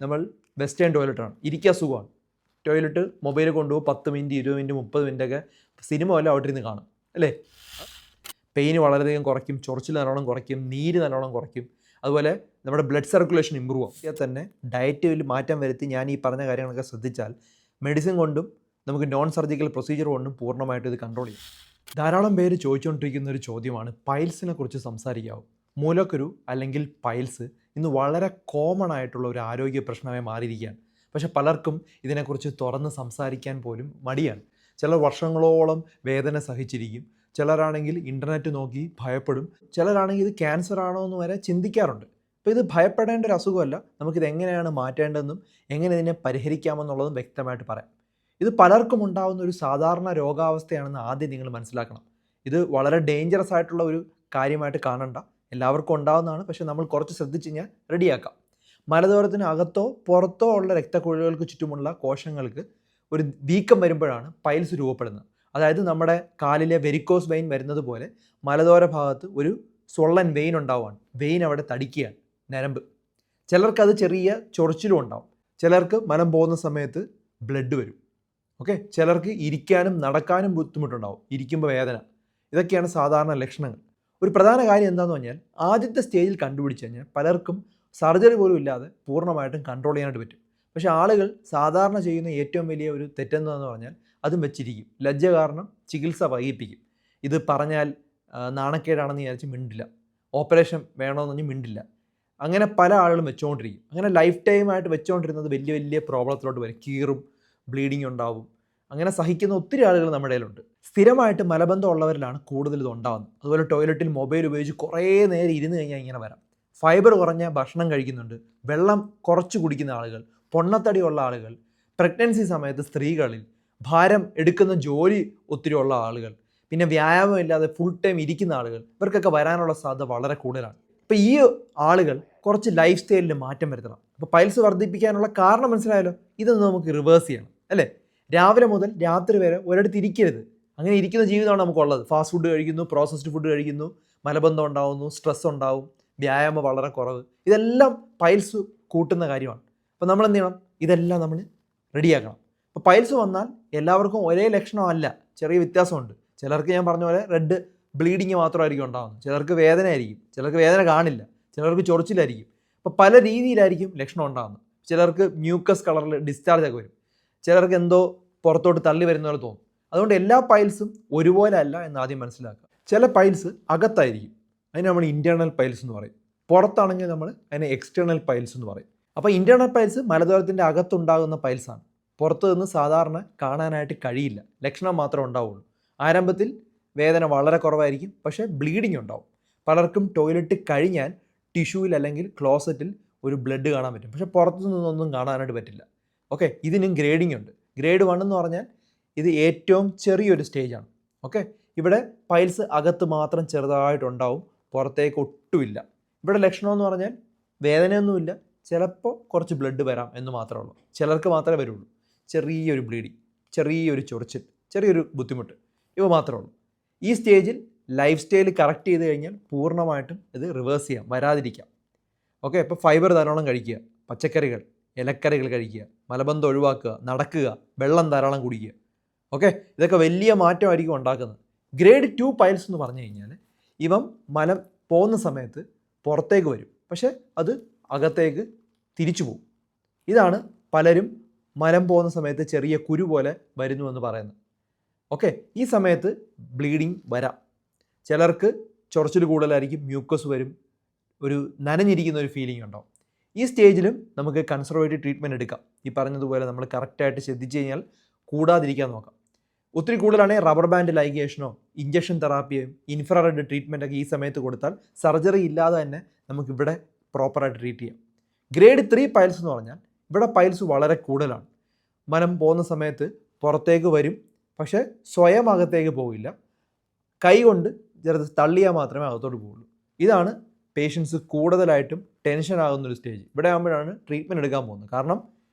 നമ്മൾ വെസ്റ്റേൺ ടോയ്ലറ്റാണ്, ഇരിക്കുക സുഖമാണ്. ടോയ്ലറ്റ് മൊബൈൽ കൊണ്ടുപോകും, 10 മിനിറ്റ് 20 മിനിറ്റ് 30 മിനിറ്റൊക്കെ സിനിമ വല്ല അവിടെ ഇരുന്ന് കാണും അല്ലേ. പെയിന് വളരെയധികം കുറയ്ക്കും, ചൊറിച്ചിൽ നല്ലോണം കുറയ്ക്കും, നീര് നല്ലോണം കുറയ്ക്കും. അതുപോലെ നമ്മുടെ ബ്ലഡ് സർക്കുലേഷൻ ഇമ്പ്രൂവ് ആവും. ഇതിൽ തന്നെ ഡയറ്റിൽ മാറ്റം വരുത്തി ഞാൻ ഈ പറഞ്ഞ കാര്യങ്ങളൊക്കെ ശ്രദ്ധിച്ചാൽ മെഡിസിൻ കൊണ്ടും നമുക്ക് നോൺ സർജിക്കൽ പ്രൊസീജിയർ കൊണ്ടും പൂർണ്ണമായിട്ട് ഇത് കൺട്രോൾ ചെയ്യും. ധാരാളം പേര് ചോദിച്ചുകൊണ്ടിരിക്കുന്ന ഒരു ചോദ്യമാണ് പൈൽസിനെ കുറിച്ച് സംസാരിക്കാവും. മൂലക്കുരു അല്ലെങ്കിൽ പൈൽസ് ഇന്ന് വളരെ കോമൺ ആയിട്ടുള്ള ഒരു ആരോഗ്യ പ്രശ്നമായി മാറിയിരിക്കുകയാണ്. പക്ഷേ പലർക്കും ഇതിനെക്കുറിച്ച് തുറന്ന് സംസാരിക്കാൻ പോലും മടിയാണ്. ചിലർ വർഷങ്ങളോളം വേദന സഹിച്ചിരിക്കും, ചിലരാണെങ്കിൽ ഇൻ്റർനെറ്റ് നോക്കി ഭയപ്പെടും, ചിലരാണെങ്കിൽ ഇത് ക്യാൻസർ ആണോ എന്ന് വരെ ചിന്തിക്കാറുണ്ട്. അപ്പോൾ ഇത് ഭയപ്പെടേണ്ട ഒരു അസുഖമല്ല, നമുക്കിത് എങ്ങനെയാണ് മാറ്റേണ്ടതെന്നും എങ്ങനെ ഇതിനെ പരിഹരിക്കാമെന്നുള്ളതും വ്യക്തമായിട്ട് പറയാം. ഇത് പലർക്കും ഉണ്ടാകുന്ന ഒരു സാധാരണ രോഗാവസ്ഥയാണെന്ന് ആദ്യം നിങ്ങൾ മനസ്സിലാക്കണം. ഇത് വളരെ ഡേഞ്ചറസ് ആയിട്ടുള്ള ഒരു കാര്യമായിട്ട് കാണണ്ട, എല്ലാവർക്കും ഉണ്ടാകുന്നതാണ്. പക്ഷേ നമ്മൾ കുറച്ച് ശ്രദ്ധിച്ച് കഴിഞ്ഞാൽ റെഡിയാക്കാം. മലദ്വാരത്തിന് അകത്തോ പുറത്തോ ഉള്ള രക്തക്കുഴലുകൾക്ക് ചുറ്റുമുള്ള കോശങ്ങൾക്ക് ഒരു വീക്കം വരുമ്പോഴാണ് പൈൽസ് രൂപപ്പെടുന്നത്. അതായത് നമ്മുടെ കാലിലെ വെരിക്കോസ് വെയിൻ വരുന്നത് പോലെ മലദ്വാര ഭാഗത്ത് ഒരു സ്വള്ളൻ വെയിൻ ഉണ്ടാവുകയാണ്. വെയിൻ അവിടെ തടിക്കുകയാണ്, ഞരമ്പ്. ചിലർക്കത് ചെറിയ ചൊറിച്ചിലും ഉണ്ടാവും, ചിലർക്ക് മലം പോകുന്ന സമയത്ത് ബ്ലഡ് വരും. ഓക്കെ, ചിലർക്ക് ഇരിക്കാനും നടക്കാനും ബുദ്ധിമുട്ടുണ്ടാവും, ഇരിക്കുമ്പോൾ വേദന. ഇതൊക്കെയാണ് സാധാരണ ലക്ഷണങ്ങൾ. ഒരു പ്രധാന കാര്യം എന്താണെന്ന് പറഞ്ഞാൽ ആദ്യത്തെ സ്റ്റേജിൽ കണ്ടുപിടിച്ച് കഴിഞ്ഞാൽ പലർക്കും സർജറി പോലും ഇല്ലാതെ പൂർണ്ണമായിട്ടും കൺട്രോൾ ചെയ്യാനായിട്ട് പറ്റും. പക്ഷേ ആളുകൾ സാധാരണ ചെയ്യുന്ന ഏറ്റവും വലിയ ഒരു തെറ്റെന്താണെന്ന് പറഞ്ഞാൽ അതും വെച്ചിരിക്കും. ലജ്ജ കാരണം ചികിത്സ വൈകിപ്പിക്കും. ഇത് പറഞ്ഞാൽ നാണക്കേടാണെന്ന് വിചാരിച്ച് മിണ്ടില്ല, ഓപ്പറേഷൻ വേണമെന്ന് പറഞ്ഞ് മിണ്ടില്ല. അങ്ങനെ പല ആളുകളും വെച്ചുകൊണ്ടിരിക്കും. അങ്ങനെ ലൈഫ് ടൈമായിട്ട് വെച്ചുകൊണ്ടിരുന്നത് വലിയ വലിയ പ്രോബ്ലത്തിലോട്ട് വരും. കീറും, ബ്ലീഡിങ് ഉണ്ടാവും. അങ്ങനെ സഹിക്കുന്ന ഒത്തിരി ആളുകൾ നമ്മുടെ ഇടയിലുണ്ട്. സ്ഥിരമായിട്ട് മലബന്ധം ഉള്ളവരിലാണ് കൂടുതൽ ഇത് ഉണ്ടാകുന്നത്. അതുപോലെ ടോയ്ലറ്റിൽ മൊബൈൽ ഉപയോഗിച്ച് കുറേ നേരം ഇരുന്ന് കഴിഞ്ഞാൽ ഇങ്ങനെ വരാം. ഫൈബർ കുറഞ്ഞ ഭക്ഷണം കഴിക്കുന്നുണ്ട്, വെള്ളം കുറച്ച് കുടിക്കുന്ന ആളുകൾ, പൊണ്ണത്തടിയുള്ള ആളുകൾ, പ്രഗ്നൻസി സമയത്ത് സ്ത്രീകളിൽ, ഭാരം എടുക്കുന്ന ജോലി ഒത്തിരി ഉള്ള ആളുകൾ, പിന്നെ വ്യായാമം ഇല്ലാതെ ഫുൾ ടൈം ഇരിക്കുന്ന ആളുകൾ, ഇവർക്കൊക്കെ വരാനുള്ള സാധ്യത വളരെ കൂടുതലാണ്. ഇപ്പോൾ ഈ ആളുകൾ കുറച്ച് ലൈഫ് സ്റ്റൈലിൽ മാറ്റം വരുത്തണം. അപ്പോൾ പൈൽസ് വർദ്ധിപ്പിക്കാനുള്ള കാരണം മനസ്സിലായല്ലോ. ഇതൊന്ന് നമുക്ക് റിവേഴ്സ് ചെയ്യണം അല്ലേ. രാവിലെ മുതൽ രാത്രി വരെ ഒരിടത്ത് ഇരിക്കരുത്. അങ്ങനെ ഇരിക്കുന്ന ജീവിതമാണ് നമുക്കുള്ളത്. ഫാസ്റ്റ് ഫുഡ് കഴിക്കുന്നു, പ്രോസസ്ഡ് ഫുഡ് കഴിക്കുന്നു, മലബന്ധം ഉണ്ടാകുന്നു, സ്ട്രെസ് ഉണ്ടാവും, വ്യായാമം വളരെ കുറവ്. ഇതെല്ലാം പൈൽസ് കൂട്ടുന്ന കാര്യമാണ്. അപ്പോൾ നമ്മൾ എന്ത് ചെയ്യണം? ഇതെല്ലാം നമ്മൾ റെഡിയാക്കണം. അപ്പോൾ പൈൽസ് വന്നാൽ എല്ലാവർക്കും ഒരേ ലക്ഷണമല്ല, ചെറിയ വ്യത്യാസമുണ്ട്. ചിലർക്ക് ഞാൻ പറഞ്ഞ പോലെ റെഡ് ബ്ലീഡിങ് മാത്രമായിരിക്കും ഉണ്ടാകുന്നത്, ചിലർക്ക് വേദന ആയിരിക്കും, ചിലർക്ക് വേദന കാണില്ല, ചിലർക്ക് ചൊറിച്ചിലായിരിക്കും. അപ്പോൾ പല രീതിയിലായിരിക്കും ലക്ഷണം ഉണ്ടാകുന്നത്. ചിലർക്ക് മ്യൂക്കസ് കളറിൽ ഡിസ്ചാർജ് ഒക്കെ വരും, ചിലർക്ക് എന്തോ പുറത്തോട്ട് തള്ളി വരുന്ന പോലെ തോന്നും. അതുകൊണ്ട് എല്ലാ പൈൽസും ഒരുപോലെ അല്ല എന്ന് ആദ്യം മനസ്സിലാക്കുക. ചില പൈൽസ് അകത്തായിരിക്കും, അതിന് നമ്മൾ ഇൻറ്റേർണൽ പൈൽസ് എന്ന് പറയും. പുറത്താണെങ്കിൽ നമ്മൾ അതിനെ എക്സ്റ്റേണൽ പൈൽസ് എന്ന് പറയും. അപ്പോൾ ഇൻറ്റേർണൽ പൈൽസ് മലദ്വാരത്തിൻ്റെ അകത്തുണ്ടാകുന്ന പൈൽസാണ്. പുറത്ത് നിന്ന് സാധാരണ കാണാനായിട്ട് കഴിയില്ല, ലക്ഷണം മാത്രമേ ഉണ്ടാവുള്ളൂ. ആരംഭത്തിൽ വേദന വളരെ കുറവായിരിക്കും, പക്ഷേ ബ്ലീഡിങ് ഉണ്ടാവും. പലർക്കും ടോയ്ലറ്റ് കഴിഞ്ഞാൽ ടിഷ്യൂവിൽ അല്ലെങ്കിൽ ക്ലോസറ്റിൽ ഒരു ബ്ലഡ് കാണാൻ പറ്റും, പക്ഷേ പുറത്തു നിന്നൊന്നും കാണാനായിട്ട് പറ്റില്ല. ഓക്കെ, ഇതിനും ഗ്രേഡിംഗ് ഉണ്ട്. ഗ്രേഡ് 1 എന്ന് പറഞ്ഞാൽ ഇത് ഏറ്റവും ചെറിയൊരു സ്റ്റേജാണ്. ഓക്കെ, ഇവിടെ പൈൽസ് അകത്ത് മാത്രം ചെറുതായിട്ടുണ്ടാവും, പുറത്തേക്ക് ഒട്ടുമില്ല. ഇവിടെ ലക്ഷണം എന്ന് പറഞ്ഞാൽ വേദനയൊന്നുമില്ല, ചിലപ്പോൾ കുറച്ച് ബ്ലഡ് വരാം എന്ന് മാത്രമേ ഉള്ളൂ. ചിലർക്ക് മാത്രമേ വരുള്ളൂ. ചെറിയൊരു ബ്ലീഡിങ്, ചെറിയൊരു ചൊറിച്ചിൽ, ചെറിയൊരു ബുദ്ധിമുട്ട്, ഇവ മാത്രമേ ഉള്ളൂ. ഈ സ്റ്റേജിൽ ലൈഫ് സ്റ്റൈൽ കറക്റ്റ് ചെയ്ത് കഴിഞ്ഞാൽ പൂർണ്ണമായിട്ടും ഇത് റിവേഴ്സ് ചെയ്യാം, വരാതിരിക്കാം. ഓക്കെ, ഇപ്പോൾ ഫൈബർ ധാരാളം കഴിക്കുക, പച്ചക്കറികൾ, ഇലക്കറികൾ കഴിക്കുക, മലബന്ധം ഒഴിവാക്കുക, നടക്കുക, വെള്ളം ധാരാളം കുടിക്കുക. ഓക്കെ, ഇതൊക്കെ വലിയ മാറ്റമായിരിക്കും ഉണ്ടാക്കുന്നത്. ഗ്രേഡ് 2 പൈൽസ് എന്ന് പറഞ്ഞു കഴിഞ്ഞാൽ ഇവൻ മലം പോകുന്ന സമയത്ത് പുറത്തേക്ക് വരും, പക്ഷേ അത് അകത്തേക്ക് തിരിച്ചു പോകും. ഇതാണ് പലരും മലം പോകുന്ന സമയത്ത് ചെറിയ കുരു പോലെ വരുന്നു എന്ന് പറയുന്നത്. ഓക്കെ, ഈ സമയത്ത് ബ്ലീഡിങ് വരാം. ചിലർക്ക് ചൊറിച്ചിൽ കൂടുതലായിരിക്കും, മ്യൂക്കസ് വരും, ഒരു നനഞ്ഞിരിക്കുന്ന ഒരു ഫീലിംഗ് ഉണ്ടാവും. ഈ സ്റ്റേജിലും നമുക്ക് കൺസർവേറ്റീവ് ട്രീറ്റ്മെൻറ്റ് എടുക്കാം. ഈ പറഞ്ഞതുപോലെ നമ്മൾ കറക്റ്റായിട്ട് ശ്രദ്ധിച്ച് കഴിഞ്ഞാൽ കൂടാതിരിക്കാൻ നോക്കാം. ഒത്തിരി കൂടുതലാണെങ്കിൽ റബ്ബർ ബാൻഡ് ലൈഗേഷനോ ഇഞ്ചക്ഷൻ തെറാപ്പിയോ ഇൻഫ്രാറെഡ് ട്രീറ്റ്മെൻറ്റൊക്കെ ഈ സമയത്ത് കൊടുത്താൽ സർജറി ഇല്ലാതെ തന്നെ നമുക്കിവിടെ പ്രോപ്പറായിട്ട് ട്രീറ്റ് ചെയ്യാം. ഗ്രേഡ് 3 പൈൽസ് എന്ന് പറഞ്ഞാൽ ഇവിടെ പൈൽസ് വളരെ കൂടുതലാണ്. മലം പോകുന്ന സമയത്ത് പുറത്തേക്ക് വരും, പക്ഷേ സ്വയം അകത്തേക്ക് പോകില്ല, കൈ കൊണ്ട് ചെറുത് തള്ളിയാൽ മാത്രമേ അകത്തോട്ട് പോകുള്ളൂ. ഇതാണ് പേഷ്യൻസ് കൂടുതലായിട്ടും ടെൻഷൻ ആകുന്നൊരു സ്റ്റേജ്. ഇവിടെ ആകുമ്പോഴാണ് ട്രീറ്റ്മെൻറ്റ് എടുക്കാൻ പോകുന്നത്. കാരണം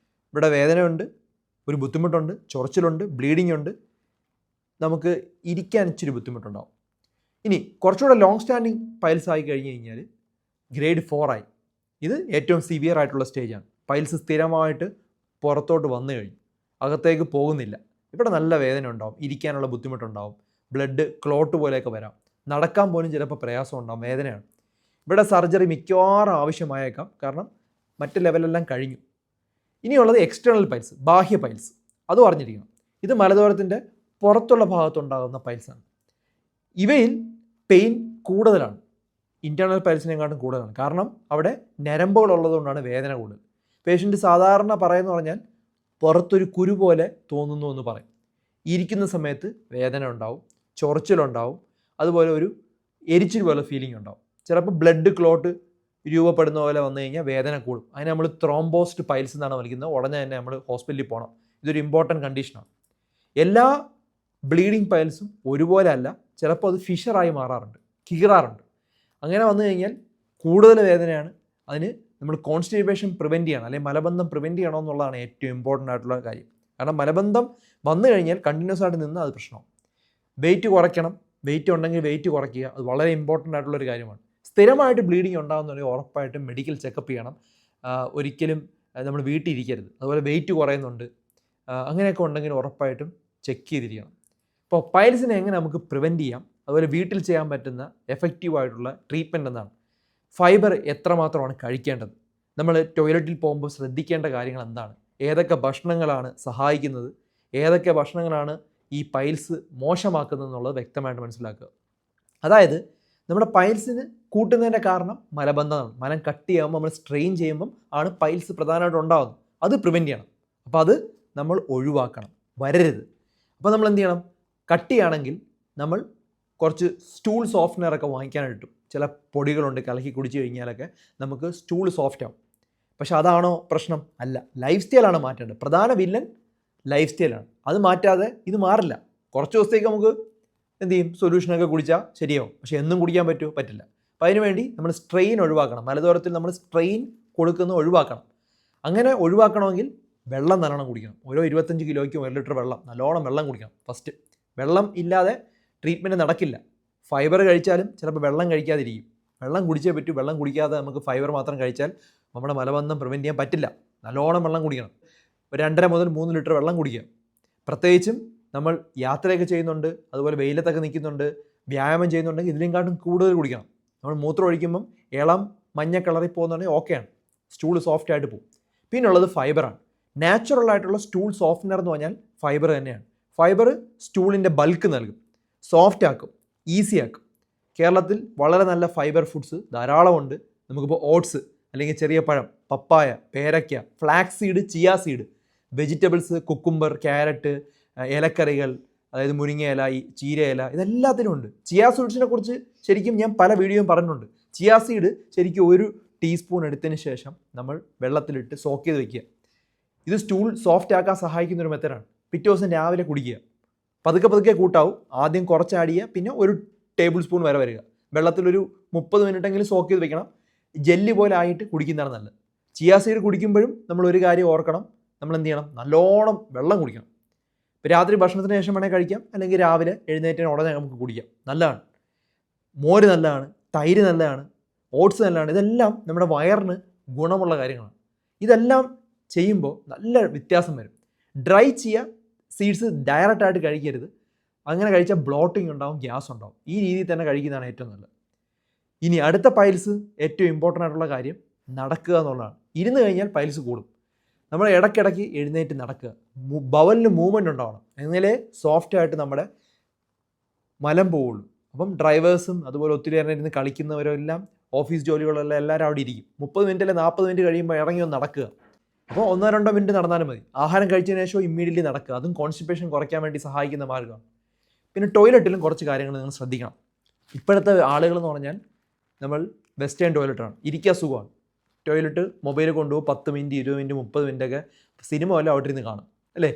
ഇവിടെ വേദനയുണ്ട്, ഒരു ബുദ്ധിമുട്ടുണ്ട്, ചൊറിച്ചിലുണ്ട്, ബ്ലീഡിംഗ് ഉണ്ട്, നമുക്ക് ഇരിക്കാൻ ഇച്ചിരി ബുദ്ധിമുട്ടുണ്ടാവും. ഇനി കുറച്ചുകൂടെ ലോങ് സ്റ്റാൻഡിങ് പൈൽസ് ആയി കഴിഞ്ഞ് കഴിഞ്ഞാൽ ഗ്രേഡ് 4 ആയി. ഇത് ഏറ്റവും സിവിയർ ആയിട്ടുള്ള സ്റ്റേജാണ്. പൈൽസ് സ്ഥിരമായിട്ട് പുറത്തോട്ട് വന്നു കഴിഞ്ഞു, അകത്തേക്ക് പോകുന്നില്ല. ഇവിടെ നല്ല വേദന ഉണ്ടാവും, ഇരിക്കാനുള്ള ബുദ്ധിമുട്ടുണ്ടാവും, ബ്ലഡ് ക്ലോട്ട് പോലെയൊക്കെ വരാം, നടക്കാൻ പോലും ചിലപ്പോൾ പ്രയാസം ഉണ്ടാവും, വേദനയാണ്. ഇവിടെ സർജറി മിക്കവാറും ആവശ്യമായേക്കാം, കാരണം മറ്റ് ലെവലെല്ലാം കഴിഞ്ഞു. ഇനിയുള്ളത് എക്സ്റ്റേണൽ പൈൽസ്, ബാഹ്യ പൈൽസ്. അതും അറിഞ്ഞിരിക്കണം. ഇത് മലദ്വാരത്തിൻ്റെ പുറത്തുള്ള ഭാഗത്തുണ്ടാകുന്ന പൈൽസാണ്. ഇവയിൽ പെയിൻ കൂടുതലാണ്, ഇൻറ്റേർണൽ പൈൽസിനെക്കാട്ടും കൂടുതലാണ്. കാരണം അവിടെ ഞരമ്പുകളുള്ളതുകൊണ്ടാണ് വേദന കൂടുതൽ. പേഷ്യൻ്റ് സാധാരണ പറയുന്നു പറഞ്ഞാൽ പുറത്തൊരു കുരു പോലെ തോന്നുന്നു എന്ന് പറയും. ഇരിക്കുന്ന സമയത്ത് വേദന ഉണ്ടാവും, ചൊറിച്ചിലുണ്ടാവും, അതുപോലെ ഒരു എരിച്ചിൽ പോലെ ഫീലിംഗ് ഉണ്ടാവും. ചിലപ്പോൾ ബ്ലഡ് ക്ലോട്ട് രൂപപ്പെടുന്ന പോലെ വന്നു കഴിഞ്ഞാൽ വേദന കൂടും. അതിന് നമ്മൾ ത്രോംബോസ്ഡ് പൈൽസ് എന്നാണ് വിളിക്കുന്നത്. ഉടനെ തന്നെ നമ്മൾ ഹോസ്പിറ്റലിൽ പോകണം. ഇതൊരു ഇമ്പോർട്ടൻറ്റ് കണ്ടീഷനാണ്. എല്ലാ ബ്ലീഡിങ് പൈൽസും ഒരുപോലെ അല്ല, ചിലപ്പോൾ അത് ഫിഷറായി മാറാറുണ്ട്, കീറാറുണ്ട്. അങ്ങനെ വന്നു കഴിഞ്ഞാൽ കൂടുതൽ വേദനയാണ്. അതിന് നമ്മൾ കോൺസ്റ്റിപ്പേഷൻ പ്രിവെൻറ്റ് ചെയ്യണം, അല്ലെങ്കിൽ മലബന്ധം പ്രിവെൻറ്റ് ചെയ്യണം എന്നുള്ളതാണ് ഏറ്റവും ഇമ്പോർട്ടൻ്റ് ആയിട്ടുള്ള കാര്യം. കാരണം മലബന്ധം വന്നു കഴിഞ്ഞാൽ കണ്ടിന്യൂസ് ആയിട്ട് നിന്ന് അത് പ്രശ്നമാണ്. വെയിറ്റ് കുറയ്ക്കണം, വെയിറ്റ് ഉണ്ടെങ്കിൽ വെയിറ്റ് കുറയ്ക്കുക, അത് വളരെ ഇമ്പോർട്ടൻ്റ് ആയിട്ടുള്ളൊരു കാര്യമാണ്. സ്ഥിരമായിട്ട് ബ്ലീഡിങ് ഉണ്ടാകുന്നുണ്ടെങ്കിൽ ഉറപ്പായിട്ടും മെഡിക്കൽ ചെക്കപ്പ് ചെയ്യണം. ഒരിക്കലും നമ്മൾ വീട്ടിൽ ഇരിക്കരുത്. അതുപോലെ വെയിറ്റ് കുറയുന്നുണ്ട്, അങ്ങനെയൊക്കെ ഉണ്ടെങ്കിൽ ഉറപ്പായിട്ടും ചെക്ക് ചെയ്തിരിക്കണം. അപ്പോൾ പൈൽസിനെ എങ്ങനെ നമുക്ക് പ്രിവെൻറ്റ് ചെയ്യാം, അതുപോലെ വീട്ടിൽ ചെയ്യാൻ പറ്റുന്ന എഫക്റ്റീവായിട്ടുള്ള ട്രീറ്റ്മെൻറ്റ് എന്താണ്, ഫൈബർ എത്രമാത്രമാണ് കഴിക്കേണ്ടത്, നമ്മൾ ടോയ്ലറ്റിൽ പോകുമ്പോൾ ശ്രദ്ധിക്കേണ്ട കാര്യങ്ങൾ എന്താണ്, ഏതൊക്കെ ഭക്ഷണങ്ങളാണ് സഹായിക്കുന്നത്, ഏതൊക്കെ ഭക്ഷണങ്ങളാണ് ഈ പൈൽസ് മോശമാക്കുന്നത് എന്നുള്ളത് വ്യക്തമായിട്ട് മനസ്സിലാക്കുക. അതായത് നമ്മുടെ പൈൽസിന് കൂട്ടുന്നതിൻ്റെ കാരണം മലബന്ധമാണ്. മലം കട്ട് ചെയ്യുമ്പോൾ നമ്മൾ സ്ട്രെയിൻ ചെയ്യുമ്പം ആണ് പൈൽസ് പ്രധാനമായിട്ട് ഉണ്ടാകുന്നത്. അത് പ്രിവെൻറ്റ് ചെയ്യണം. അപ്പോൾ അത് നമ്മൾ ഒഴിവാക്കണം, വരരുത്. അപ്പോൾ നമ്മൾ എന്ത് ചെയ്യണം, കട്ടിയാണെങ്കിൽ നമ്മൾ കുറച്ച് സ്റ്റൂൾ സോഫ്റ്റ്നറൊക്കെ വാങ്ങിക്കാനായിട്ട് കിട്ടും. ചില പൊടികളുണ്ട്, കലക്കി കുടിച്ച് കഴിഞ്ഞാലൊക്കെ നമുക്ക് സ്റ്റൂൾ സോഫ്റ്റ് ആവും. പക്ഷെ അതാണോ പ്രശ്നം? അല്ല, ലൈഫ് സ്റ്റൈലാണ് മാറ്റേണ്ടത്. പ്രധാന വില്ലൻ ലൈഫ് സ്റ്റൈലാണ്. അത് മാറ്റാതെ ഇത് മാറില്ല. കുറച്ച് ദിവസത്തേക്ക് നമുക്ക് എന്ത് ചെയ്യും, സൊല്യൂഷനൊക്കെ കുടിച്ചാൽ ശരിയാവും. പക്ഷെ എന്നും കുടിക്കാൻ പറ്റുമോ? പറ്റില്ല. അപ്പോൾ അതിനുവേണ്ടി നമ്മൾ സ്ട്രെയിൻ ഒഴിവാക്കണം. മലദ്വാരത്തിൽ നമ്മൾ സ്ട്രെയിൻ കൊടുക്കുന്നത് ഒഴിവാക്കണം. അങ്ങനെ ഒഴിവാക്കണമെങ്കിൽ വെള്ളം നല്ലോണം കുടിക്കണം. ഓരോ 25 കിലോയ്ക്കും 1 ലിറ്റർ വെള്ളം, നല്ലോണം വെള്ളം കുടിക്കണം ഫസ്റ്റ്. വെള്ളം ഇല്ലാതെ ട്രീറ്റ്മെൻറ്റ് നടക്കില്ല. ഫൈബർ കഴിച്ചാലും ചിലപ്പോൾ വെള്ളം കഴിക്കാതിരിക്കും. വെള്ളം കുടിച്ചേ പറ്റൂ. വെള്ളം കുടിക്കാതെ നമുക്ക് ഫൈബർ മാത്രം കഴിച്ചാൽ നമ്മുടെ മലബന്ധം പ്രിവെൻറ്റ് ചെയ്യാൻ പറ്റില്ല. നല്ലോണം വെള്ളം കുടിക്കണം. ഒരു 2.5 മുതൽ 3 ലിറ്റർ വെള്ളം കുടിക്കുക. പ്രത്യേകിച്ചും നമ്മൾ യാത്രയൊക്കെ ചെയ്യുന്നുണ്ട്, അതുപോലെ വെയിലത്തൊക്കെ നിൽക്കുന്നുണ്ട്, വ്യായാമം ചെയ്യുന്നുണ്ടെങ്കിൽ ഇതിനെക്കാട്ടും കൂടുതൽ കുടിക്കണം. നമ്മൾ മൂത്രം ഒഴിക്കുമ്പം ഇളം മഞ്ഞ കളറിൽ പോകുന്നുണ്ടെങ്കിൽ ഓക്കെയാണ്, സ്റ്റൂൾ സോഫ്റ്റ് ആയിട്ട് പോകും. പിന്നുള്ളത് ഫൈബറാണ്. നാച്ചുറൽ ആയിട്ടുള്ള സ്റ്റൂൾ സോഫ്റ്റ്നർ എന്ന് പറഞ്ഞാൽ ഫൈബർ തന്നെയാണ്. ഫൈബർ സ്റ്റൂളിൻ്റെ ബൾക്ക് നൽകും, സോഫ്റ്റ് ആക്കും, ഈസി ആക്കും. കേരളത്തിൽ വളരെ നല്ല ഫൈബർ ഫുഡ്സ് ധാരാളമുണ്ട്. നമുക്കിപ്പോൾ ഓട്സ്, അല്ലെങ്കിൽ ചെറിയ പഴം, പപ്പായ, പേരയ്ക്ക, flax seed, chia seed, vegetables, cucumber, carrot, ഇലക്കറികൾ, അതായത് മുരിങ്ങ ഇല, ചീര ഇല, ഇതെല്ലാത്തിനും ഉണ്ട്. ചിയ സീഡ്സിനെ കുറിച്ച് ശരിക്കും ഞാൻ പല വീഡിയോയും പറഞ്ഞിട്ടുണ്ട്. ചിയ സീഡ് ശരിക്കും 1 ടീസ്പൂൺ എടുത്തതിന് ശേഷം നമ്മൾ വെള്ളത്തിലിട്ട് സോക്ക് ചെയ്ത് വെക്കുക. ഇത് സ്റ്റൂൾ സോഫ്റ്റ് ആക്കാൻ സഹായിക്കുന്ന ഒരു മെത്തഡാണ്. പിറ്റേ ദിവസം രാവിലെ കുടിക്കുക. പതുക്കെ പതുക്കെ കൂട്ടാവും. ആദ്യം കുറച്ച് ആഡ് ചെയ്യുക, പിന്നെ 1 ടേബിൾ സ്പൂൺ വരെ വരിക. വെള്ളത്തിലൊരു 30 മിനിറ്റെങ്കിലും സോക്ക് ചെയ്ത് വെക്കണം. ജെല്ലി പോലെ ആയിട്ട് കുടിക്കുന്നതാണ് നല്ലത്. ചിയ സീഡ് കുടിക്കുമ്പോഴും നമ്മൾ ഒരു കാര്യം ഓർക്കണം, നമ്മൾ എന്ത് ചെയ്യണം, നല്ലോണം വെള്ളം കുടിക്കണം. ഇപ്പോൾ രാത്രി ഭക്ഷണത്തിന് ശേഷം വേണേൽ കഴിക്കാം, അല്ലെങ്കിൽ രാവിലെ എഴുന്നേറ്റിന് ഉടനെ നമുക്ക് കുടിക്കാം. നല്ലതാണ്. മോര് നല്ലതാണ്, തൈര് നല്ലതാണ്, ഓട്സ് നല്ലതാണ്. ഇതെല്ലാം നമ്മുടെ വയറിന് ഗുണമുള്ള കാര്യങ്ങളാണ്. ഇതെല്ലാം ചെയ്യുമ്പോൾ നല്ല വ്യത്യാസം വരും. ഡ്രൈ ചിയ സീഡ്സ് ഡയറക്റ്റായിട്ട് കഴിക്കരുത്. അങ്ങനെ കഴിച്ചാൽ ബ്ലോട്ടിംഗ് ഉണ്ടാവും, ഗ്യാസ് ഉണ്ടാവും. ഈ രീതിയിൽ തന്നെ കഴിക്കുന്നതാണ് ഏറ്റവും നല്ലത്. ഇനി അടുത്ത പൈൽസ് ഏറ്റവും ഇമ്പോർട്ടൻ്റ് ആയിട്ടുള്ള കാര്യം നടക്കുക എന്നുള്ളതാണ്. ഇരുന്ന് കഴിഞ്ഞാൽ പൈൽസ് കൂടും. നമ്മൾ ഇടയ്ക്കിടയ്ക്ക് എഴുന്നേറ്റ് നടക്കുക, ബവലിന് മൂവ്മെൻറ്റ് ഉണ്ടാവണം, എന്നാലേ സോഫ്റ്റായിട്ട് നമ്മുടെ മലം പോവുള്ളൂ. അപ്പം ഡ്രൈവേഴ്സും അതുപോലെ ഒത്തിരി നേരം ഇരുന്ന് കളിക്കുന്നവരെല്ലാം, ഓഫീസ് ജോലികളെല്ലാം എല്ലാവരും അവിടെ ഇരിക്കും. 30 മിനിറ്റ് അല്ലെങ്കിൽ 40 മിനിറ്റ് കഴിയുമ്പോൾ ഇറങ്ങി ഒന്ന് നടക്കുക. അപ്പോൾ 1-2 മിനിറ്റ് നടന്നാലും മതി. ആഹാരം കഴിച്ചതിന് ശേഷം ഇമ്മീഡിയറ്റ്ലി നടക്കുക. അതും കോൺസ്റ്റിപ്പേഷൻ കുറയ്ക്കാൻ വേണ്ടി സഹായിക്കുന്ന മാർഗ്ഗമാണ്. പിന്നെ ടോയ്ലറ്റിലും കുറച്ച് കാര്യങ്ങൾ നിങ്ങൾ ശ്രദ്ധിക്കണം. ഇപ്പോഴത്തെ ആളുകളെന്ന് പറഞ്ഞാൽ നമ്മൾ വെസ്റ്റേൺ ടോയ്ലറ്റാണ്, ഇരിക്കുക സുഖമാണ്. ടോയ്ലറ്റ് മൊബൈൽ കൊണ്ടുപോകും, 10 മിനിറ്റ് 20 മിനിറ്റ് 30 മിനിറ്റൊക്കെ സിനിമ വല്ല അവിടെ ഇരുന്ന് കാണും അല്ലേ.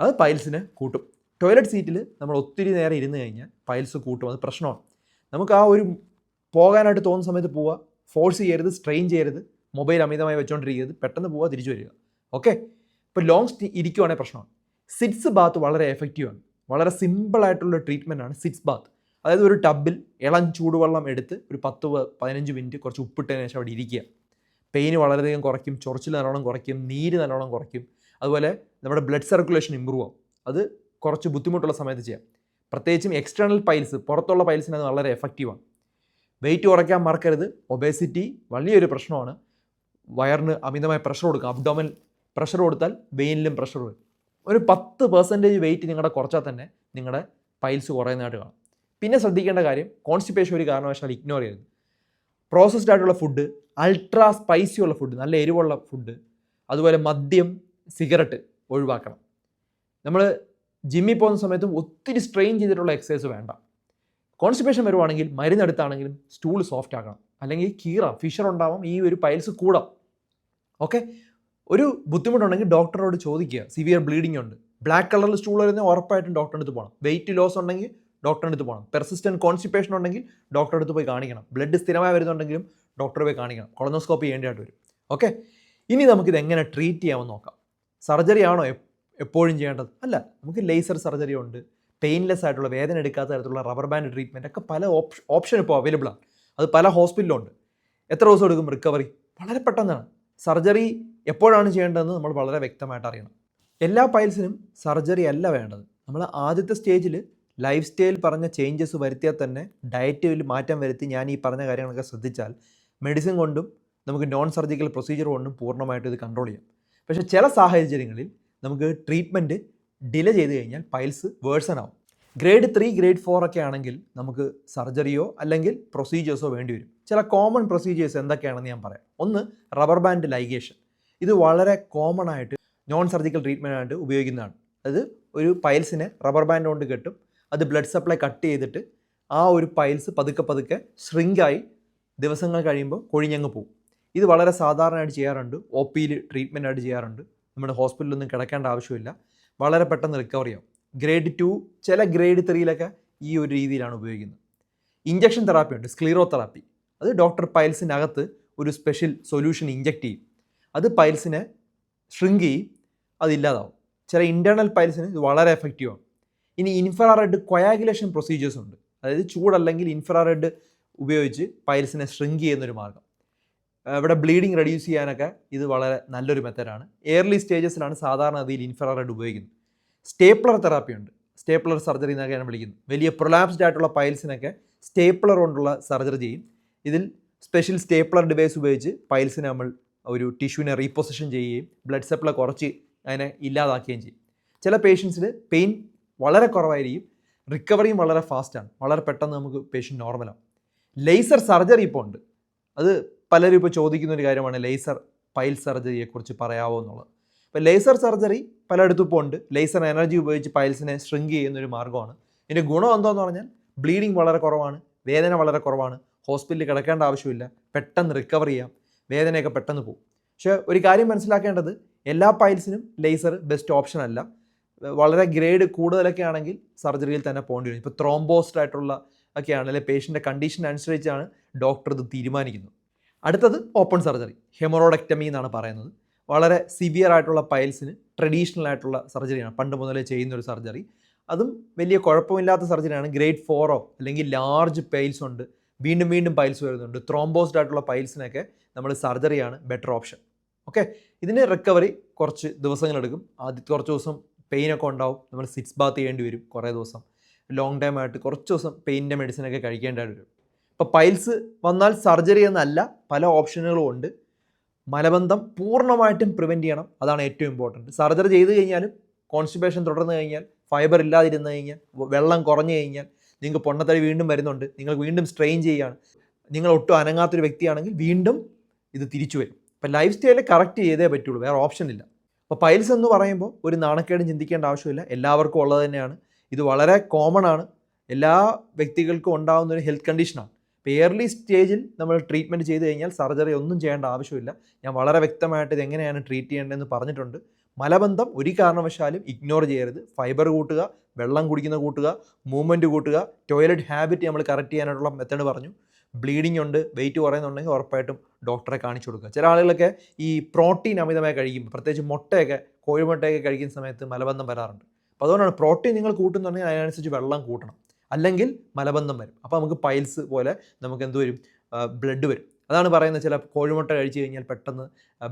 അത് പൈൽസിനെ കൂട്ടും. ടോയ്ലറ്റ് സീറ്റിൽ നമ്മൾ ഒത്തിരി നേരം ഇരുന്ന് കഴിഞ്ഞാൽ പൈൽസ് കൂട്ടും. അത് പ്രശ്നമാണ്. നമുക്ക് ആ ഒരു പോകാനായിട്ട് തോന്നുന്ന സമയത്ത് പോവുക, ഫോഴ്സ് ചെയ്യരുത്, സ്ട്രെയിൻ ചെയ്യരുത്, മൊബൈൽ അമിതമായി വെച്ചുകൊണ്ടിരിക്കരുത്, പെട്ടെന്ന് പോവുക, തിരിച്ചു വരിക. ഓക്കെ. ഇപ്പോൾ ലോങ് ഇരിക്കുവാണെങ്കിൽ പ്രശ്നമാണ്. സിറ്റ്സ് ബാത്ത് വളരെ എഫക്റ്റീവാണ്. വളരെ സിമ്പിളായിട്ടുള്ള ട്രീറ്റ്മെൻറ്റാണ് സിറ്റ്സ് ബാത്ത്. അതായത് ഒരു ടബിൽ ഇളം ചൂടുവെള്ളം എടുത്ത് ഒരു 10-15 മിനിറ്റ് കുറച്ച് ഉപ്പിട്ടതിന് ശേഷം അവിടെ ഇരിക്കുക. പെയിന് വളരെയധികം കുറയ്ക്കും, ചൊറിച്ചിൽ നല്ലോണം കുറയ്ക്കും, നീര് നല്ലോണം കുറയ്ക്കും. അതുപോലെ നമ്മുടെ ബ്ലഡ് സർക്കുലേഷൻ ഇമ്പ്രൂവ് ആവും. അത് കുറച്ച് ബുദ്ധിമുട്ടുള്ള സമയത്ത് ചെയ്യാം. പ്രത്യേകിച്ചും എക്സ്റ്റേണൽ പൈൽസ്, പുറത്തുള്ള പൈൽസിന് അത് വളരെ എഫക്റ്റീവാണ്. വെയിറ്റ് കുറയ്ക്കാൻ മറക്കരുത്. ഒബേസിറ്റി വലിയൊരു പ്രശ്നമാണ്. വയറിന് അമിതമായ പ്രഷർ കൊടുക്കുക. അബ്ഡോമൻ പ്രഷർ കൊടുത്താൽ വെയിനിലും പ്രഷർ വരും. ഒരു 10% വെയിറ്റ് നിങ്ങളുടെ കുറച്ചാൽ തന്നെ നിങ്ങളുടെ പൈൽസ് കുറയുന്നതായിട്ട് കാണാം. പിന്നെ ശ്രദ്ധിക്കേണ്ട കാര്യം, കോൺസ്റ്റിപ്പേഷൻ ഒരു കാരണവശാലും ഇഗ്നോർ ചെയ്യരുത്. പ്രോസസ്ഡ് ആയിട്ടുള്ള ഫുഡ്, അൾട്രാ സ്പൈസി ഉള്ള ഫുഡ്, നല്ല എരിവുള്ള ഫുഡ്, അതുപോലെ മദ്യം, സിഗരറ്റ് ഒഴിവാക്കണം. നമ്മൾ ജിമ്മിൽ പോകുന്ന സമയത്തും ഒത്തിരി സ്ട്രെയിൻ ചെയ്തിട്ടുള്ള എക്സസൈസ് വേണ്ട. കോൺസ്റ്റിപ്പേഷൻ വരുവാണെങ്കിൽ മരുന്നെടുത്താണെങ്കിലും സ്റ്റൂൾ സോഫ്റ്റ് ആക്കണം, അല്ലെങ്കിൽ കീറാം, ഫിഷർ ഉണ്ടാവാം, ഈ ഒരു പൈൽസ് കൂടാം. ഓക്കെ, ഒരു ബുദ്ധിമുട്ടുണ്ടെങ്കിൽ ഡോക്ടറോട് ചോദിക്കുക. സിവിയർ ബ്ലീഡിംഗ് ഉണ്ട്, ബ്ലാക്ക് കളറിൽ സ്റ്റൂൾ വരുന്നത് ഉറപ്പായിട്ടും ഡോക്ടറിൻ്റെ അടുത്ത് പോകണം. വെയിറ്റ് ലോസ് ഉണ്ടെങ്കിൽ ഡോക്ടറിൻ്റെ അടുത്ത് പോകണം. പെർസിസ്റ്റൻറ്റ് കോൺസ്റ്റിപ്പേഷൻ ഉണ്ടെങ്കിൽ ഡോക്ടറുടെ അടുത്ത് പോയി കാണിക്കണം. ബ്ലഡ് സ്ഥിരമായി വരുന്നുണ്ടെങ്കിലും ഡോക്ടറെ പോയി കാണിക്കണം. കൊളനോസ്കോപ്പി ചെയ്യേണ്ടതായിട്ട് വരും. ഓക്കെ, ഇനി നമുക്കിത് എങ്ങനെ ട്രീറ്റ് ചെയ്യാമെന്ന് നോക്കാം. സർജറി ആണോ എപ്പോഴും ചെയ്യേണ്ടത്? അല്ല, നമുക്ക് ലേസർ സർജറി ഉണ്ട്, പെയിൻലെസ് ആയിട്ടുള്ള, വേദന എടുക്കാത്ത തരത്തിലുള്ള റബ്ബർ ബാൻഡ് ട്രീറ്റ്മെൻറ്റ് ഒക്കെ പല ഓപ്ഷൻ ഇപ്പോൾ അവൈലബിൾ ആണ്. അത് പല ഹോസ്പിറ്റലിലും ഉണ്ട്. എത്ര ദിവസം എടുക്കും റിക്കവറി? വളരെ പെട്ടെന്നാണ്. സർജറി എപ്പോഴാണ് ചെയ്യേണ്ടതെന്ന് നമ്മൾ വളരെ വ്യക്തമായിട്ട് അറിയണം. എല്ലാ പൈൽസിനും സർജറി അല്ല വേണ്ടത്. നമ്മൾ ആദ്യത്തെ സ്റ്റേജിൽ ലൈഫ് സ്റ്റൈൽ പറഞ്ഞ ചേഞ്ചസ് വരുത്തിയാൽ തന്നെ, ഡയറ്റിൽ മാറ്റം വരുത്തി ഞാൻ ഈ പറഞ്ഞ കാര്യങ്ങളൊക്കെ ശ്രദ്ധിച്ചാൽ മെഡിസിൻ കൊണ്ടും നമുക്ക് നോൺ സർജിക്കൽ പ്രൊസീജിയർ കൊണ്ടും പൂർണ്ണമായിട്ട് ഇത് കൺട്രോൾ ചെയ്യാം. പക്ഷേ ചില സാഹചര്യങ്ങളിൽ നമുക്ക് ട്രീറ്റ്മെൻറ്റ് ഡിലേ ചെയ്ത് കഴിഞ്ഞാൽ പൈൽസ് വേഴ്സൺ ആവും. ഗ്രേഡ് 3, ഗ്രേഡ് 4 ഒക്കെ ആണെങ്കിൽ നമുക്ക് സർജറിയോ അല്ലെങ്കിൽ പ്രൊസീജിയേഴ്സോ വേണ്ടി വരും. ചില കോമൺ പ്രൊസീജിയേഴ്സ് എന്തൊക്കെയാണെന്ന് ഞാൻ പറയാം. ഒന്ന്, റബ്ബർ ബാൻഡ് ലൈഗേഷൻ. ഇത് വളരെ കോമൺ ആയിട്ട് നോൺ സർജിക്കൽ ട്രീറ്റ്മെൻ്റ് ആയിട്ട് ഉപയോഗിക്കുന്നതാണ്. അത് ഒരു പൈൽസിനെ റബ്ബർ ബാൻഡ് കൊണ്ട് കെട്ടും, അത് ബ്ലഡ് സപ്ലൈ കട്ട് ചെയ്തിട്ട് ആ ഒരു പൈൽസ് പതുക്കെ ഷ്രിങ്കായി ദിവസങ്ങൾ കഴിയുമ്പോൾ കൊഴിഞ്ഞങ്ങ് പോകും. ഇത് വളരെ സാധാരണയായിട്ട് ചെയ്യാറുണ്ട്. OP ട്രീറ്റ്മെൻ്റ് ആയിട്ട് ചെയ്യാറുണ്ട്. നമ്മുടെ ഹോസ്പിറ്റലിലൊന്നും കിടക്കേണ്ട ആവശ്യമില്ല. വളരെ പെട്ടെന്ന് റിക്കവറി ആവും. ഗ്രേഡ് 2, ചില ഗ്രേഡ് 3 ഈ ഒരു രീതിയിലാണ് ഉപയോഗിക്കുന്നത്. ഇഞ്ചക്ഷൻ തെറാപ്പി ഉണ്ട്, സ്ക്ലീറോ തെറാപ്പി. അത് ഡോക്ടർ പൈൽസിനകത്ത് ഒരു സ്പെഷ്യൽ സൊല്യൂഷൻ ഇഞ്ചക്ട് ചെയ്യും. അത് പൈൽസിനെ ഷ്രിങ്ക് ചെയ്യും, അതില്ലാതാവും. ചില ഇൻറ്റേർണൽ പൈൽസിന് ഇത് വളരെ എഫക്റ്റീവാണ്. ഇനി ഇൻഫ്രാറെഡ് കൊയാഗുലേഷൻ പ്രൊസീജിയേഴ്സ് ഉണ്ട്. അതായത് ചൂടല്ലെങ്കിൽ ഇൻഫ്രാറെഡ് ഉപയോഗിച്ച് പൈൽസിനെ ഷ്രിങ്ക് ചെയ്യുന്നൊരു മാർഗ്ഗം. ഇവിടെ ബ്ലീഡിങ് റെഡ്യൂസ് ചെയ്യാനൊക്കെ ഇത് വളരെ നല്ലൊരു മെത്തേഡാണ്. എയർലി സ്റ്റേജസിലാണ് സാധാരണ ഗതിയിൽ ഇൻഫ്രാറെഡ് ഉപയോഗിക്കുന്നത്. സ്റ്റേപ്ലർ തെറാപ്പി ഉണ്ട്, സ്റ്റേപ്ലർ സർജറി എന്നൊക്കെയാണ് വിളിക്കുന്നത്. വലിയ പ്രൊലാപ്സ്ഡ് ആയിട്ടുള്ള പൈൽസിനൊക്കെ സ്റ്റേപ്ലർ കൊണ്ടുള്ള സർജറി ചെയ്യും. ഇതിൽ സ്പെഷ്യൽ സ്റ്റേപ്ലർ ഡിവൈസ് ഉപയോഗിച്ച് പൈൽസിനെ നമ്മൾ ഒരു ടിഷ്യൂവിനെ റീപൊസിഷൻ ചെയ്യുകയും ബ്ലഡ് സപ്ലൈ കുറച്ച് അതിനെ ഇല്ലാതാക്കുകയും ചെയ്യും. ചില പേഷ്യൻസിന് പെയിൻ വളരെ കുറവായിരിക്കും, റിക്കവറിയും വളരെ ഫാസ്റ്റാണ്. വളരെ പെട്ടെന്ന് നമുക്ക് പേഷ്യൻ്റ് നോർമലാവും. ലേസർ സർജറി ഇപ്പോൾ ഉണ്ട്. അത് പലരും ഇപ്പോൾ ചോദിക്കുന്ന ഒരു കാര്യമാണ്, ലേസർ പൈൽ സർജറിയെക്കുറിച്ച് പറയാമോ എന്നുള്ളത്. ഇപ്പോൾ ലേസർ സർജറി പലയിടത്തും ഇപ്പോൾ ഉണ്ട്. ലേസർ എനർജി ഉപയോഗിച്ച് പൈൽസിനെ ഷ്രിങ്ക് ചെയ്യുന്നൊരു മാർഗ്ഗമാണ്. ഇതിൻ്റെ ഗുണം എന്താണെന്ന് പറഞ്ഞാൽ ബ്ലീഡിങ് വളരെ കുറവാണ്, വേദന വളരെ കുറവാണ്, ഹോസ്പിറ്റലിൽ കിടക്കേണ്ട ആവശ്യമില്ല, പെട്ടെന്ന് റിക്കവർ ചെയ്യാം, വേദനയൊക്കെ പെട്ടെന്ന് പോകും. പക്ഷേ ഒരു കാര്യം മനസ്സിലാക്കേണ്ടത്, എല്ലാ പൈൽസിനും ലേസർ ബെസ്റ്റ് ഓപ്ഷൻ അല്ല. വളരെ ഗ്രേഡ് കൂടുതലൊക്കെ ആണെങ്കിൽ സർജറിയിൽ തന്നെ പോകേണ്ടി വരും. ഇപ്പോൾ ത്രോംബോസ്ഡ് ആയിട്ടുള്ള ഒക്കെയാണ്, അല്ലെങ്കിൽ പേഷ്യൻ്റെ കണ്ടീഷൻ അനുസരിച്ചാണ് ഡോക്ടർ ഇത് തീരുമാനിക്കുന്നത്. അടുത്തത് ഓപ്പൺ സർജറി, ഹെമറോഡക്ടമി എന്നാണ് പറയുന്നത്. വളരെ സിവിയർ ആയിട്ടുള്ള പൈൽസിന് ട്രഡീഷണൽ ആയിട്ടുള്ള സർജറിയാണ്, പണ്ട് മുതലേ ചെയ്യുന്നൊരു സർജറി. അതും വലിയ കുഴപ്പമില്ലാത്ത സർജറിയാണ്. ഗ്രേഡ് 4 അല്ലെങ്കിൽ ലാർജ് പൈൽസ് ഉണ്ട്, വീണ്ടും പൈൽസ് വരുന്നുണ്ട്, ത്രോംബോസ്ഡ് ആയിട്ടുള്ള പൈൽസിനൊക്കെ നമ്മൾ സർജറിയാണ് ബെറ്റർ ഓപ്ഷൻ. ഓക്കെ, ഇതിന് റിക്കവറി കുറച്ച് ദിവസങ്ങളെടുക്കും. ആദ്യത്തെ കുറച്ച് ദിവസം പെയിനൊക്കെ ഉണ്ടാവും, നമ്മൾ സിറ്റ്സ് ബാത്ത് ചെയ്യേണ്ടി വരും കുറേ ദിവസം. ലോങ് ടൈം ആയിട്ട് കുറച്ച് ദിവസം പെയിൻ്റെ മെഡിസിനൊക്കെ കഴിക്കേണ്ടതായിട്ട് വരും. ഇപ്പോൾ പൈൽസ് വന്നാൽ സർജറി എന്നല്ല, പല ഓപ്ഷനുകളും ഉണ്ട്. മലബന്ധം പൂർണ്ണമായിട്ടും പ്രിവെൻറ്റ് ചെയ്യണം, അതാണ് ഏറ്റവും ഇമ്പോർട്ടൻറ്റ്. സർജറി ചെയ്ത് കഴിഞ്ഞാലും കോൺസ്റ്റിപ്പേഷൻ തുടർന്ന് കഴിഞ്ഞാൽ, ഫൈബർ ഇല്ലാതിരുന്ന് കഴിഞ്ഞാൽ, വെള്ളം കുറഞ്ഞു കഴിഞ്ഞാൽ നിങ്ങൾക്ക് പൊണ്ണത്തടി വീണ്ടും വരുന്നുണ്ട്, നിങ്ങൾ വീണ്ടും സ്ട്രെയിൻ ചെയ്യുകയാണ്, നിങ്ങൾ ഒട്ടും അനങ്ങാത്തൊരു വ്യക്തിയാണെങ്കിൽ വീണ്ടും ഇത് തിരിച്ചു വരും. അപ്പോൾ ലൈഫ് സ്റ്റൈൽ കറക്റ്റ് ചെയ്തേ പറ്റുള്ളൂ, വേറെ ഓപ്ഷൻ ഇല്ല. അപ്പോൾ പൈൽസ് എന്ന് പറയുമ്പോൾ ഒരു നാണക്കേടും ചിന്തിക്കേണ്ട ആവശ്യമില്ല, എല്ലാവർക്കും ഉള്ളത് തന്നെയാണ്. ഇത് വളരെ കോമൺ ആണ്, എല്ലാ വ്യക്തികൾക്കും ഉണ്ടാകുന്ന ഒരു ഹെൽത്ത് കണ്ടീഷനാണ്. ഇപ്പോൾ എയർലി സ്റ്റേജിൽ നമ്മൾ ട്രീറ്റ്മെൻറ്റ് ചെയ്ത് കഴിഞ്ഞാൽ സർജറി ഒന്നും ചെയ്യേണ്ട ആവശ്യമില്ല. ഞാൻ വളരെ വ്യക്തമായിട്ട് ഇത് എങ്ങനെയാണ് ട്രീറ്റ് ചെയ്യേണ്ടതെന്ന് പറഞ്ഞിട്ടുണ്ട്. മലബന്ധം ഒരു കാരണവശാലും ഇഗ്നോർ ചെയ്യരുത്. ഫൈബർ കൂട്ടുക, വെള്ളം കുടിക്കുന്ന കൂട്ടുക, മൂവ്മെൻറ്റ് കൂട്ടുക, ടോയ്ലറ്റ് ഹാബിറ്റ് നമ്മൾ കറക്റ്റ് ചെയ്യാനായിട്ടുള്ള മെത്തേഡ് പറഞ്ഞു. ബ്ലീഡിംഗ് ഉണ്ട്, വെയിറ്റ് കുറയുന്നുണ്ടെങ്കിൽ ഉറപ്പായിട്ടും ഡോക്ടറെ കാണിച്ചു കൊടുക്കുക. ചില ആളുകളൊക്കെ ഈ പ്രോട്ടീൻ അമിതമായി കഴിക്കും, പ്രത്യേകിച്ച് മുട്ടയൊക്കെ, കോഴിമുട്ടയൊക്കെ കഴിക്കുന്ന സമയത്ത് മലബന്ധം വരാറുണ്ട്. അപ്പോൾ അതുകൊണ്ടാണ് പ്രോട്ടീൻ നിങ്ങൾ കൂട്ടുന്നുണ്ടെങ്കിൽ അതിനനുസരിച്ച് വെള്ളം കൂട്ടണം, അല്ലെങ്കിൽ മലബന്ധം വരും. അപ്പോൾ നമുക്ക് പൈൽസ് പോലെ നമുക്ക് എന്ത് വരും, ബ്ലഡ് വരും. അതാണ് പറയുന്നത് ചില കോഴിമുട്ട കഴിച്ച് കഴിഞ്ഞാൽ പെട്ടെന്ന്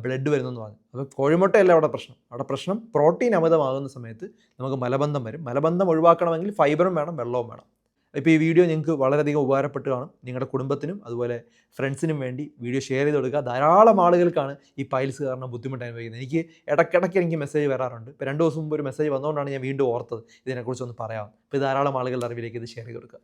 ബ്ലഡ് വരുന്നെന്ന് പറഞ്ഞു. അപ്പോൾ കോഴിമുട്ടയല്ല അവിടെ പ്രശ്നം. അവിടെ പ്രശ്നം പ്രോട്ടീൻ അമിതമാകുന്ന സമയത്ത് നമുക്ക് മലബന്ധം വരും. മലബന്ധം ഒഴിവാക്കണമെങ്കിൽ ഫൈബറും വേണം, വെള്ളവും വേണം. ഇപ്പോൾ ഈ വീഡിയോ നിങ്ങൾക്ക് വളരെയധികം ഉപകാരപ്പെട്ട് കാണും. നിങ്ങളുടെ കുടുംബത്തിനും അതുപോലെ ഫ്രണ്ട്സിനും വേണ്ടി വീഡിയോ ഷെയർ ചെയ്ത് കൊടുക്കുക. ധാരാളം ആളുകൾക്കാണ് ഈ പൈൽസ് കാരണം ബുദ്ധിമുട്ട് അനുഭവിക്കുന്നത്. എനിക്ക് മെസ്സേജ് വരാറുണ്ട്. ഇപ്പോൾ 2 ദിവസം മുമ്പ് ഒരു മെസ്സേജ് വന്നുകൊണ്ടാണ് ഞാൻ വീണ്ടും ഓർത്തത് ഇതിനെക്കുറിച്ചൊന്ന് പറയാം. അപ്പോൾ ധാരാളം ആളുകളുടെ അറിവിലേക്ക് ഇത് ഷെയർ ചെയ്ത് കൊടുക്കുക.